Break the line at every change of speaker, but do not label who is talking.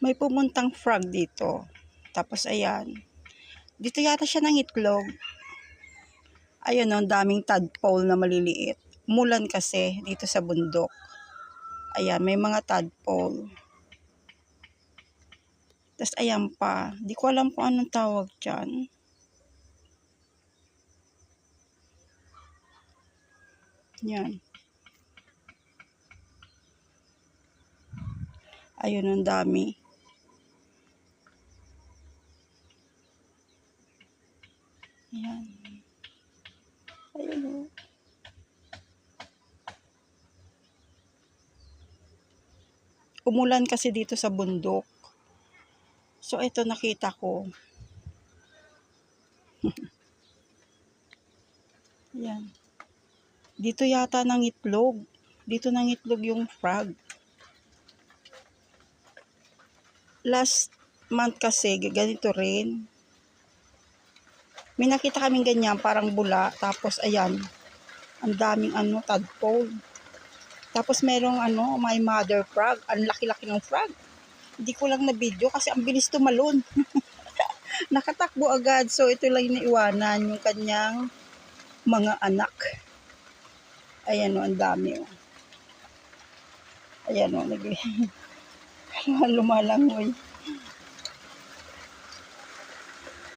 May pumuntang frog dito. Tapos ayan. Dito yata siya ng itlog. Ayun, ang daming tadpole na maliliit. Mulan kasi dito sa bundok. Ayan, may mga tadpole. Tapos ayan pa. Di ko alam kung anong tawag dyan. Yan. Ayun, ang dami. Ayan. Ayun o. Umulan kasi dito sa bundok. So, ito nakita ko. Ayan. Dito yata ng itlog. Dito ng itlog yung frog. Last month kasi, ganito rin. May nakita kaming ganyan, parang bula. Tapos, ayan. Ang daming tadpole. Tapos, merong may mother frog. Ang laki-laki ng frog. Hindi ko lang na video kasi ang bilis tumalon. Nakatakbo agad. So, ito lang iniiwanan yung kanyang mga anak. Ayan o, ang dami o. Ayan o, lumalangoy.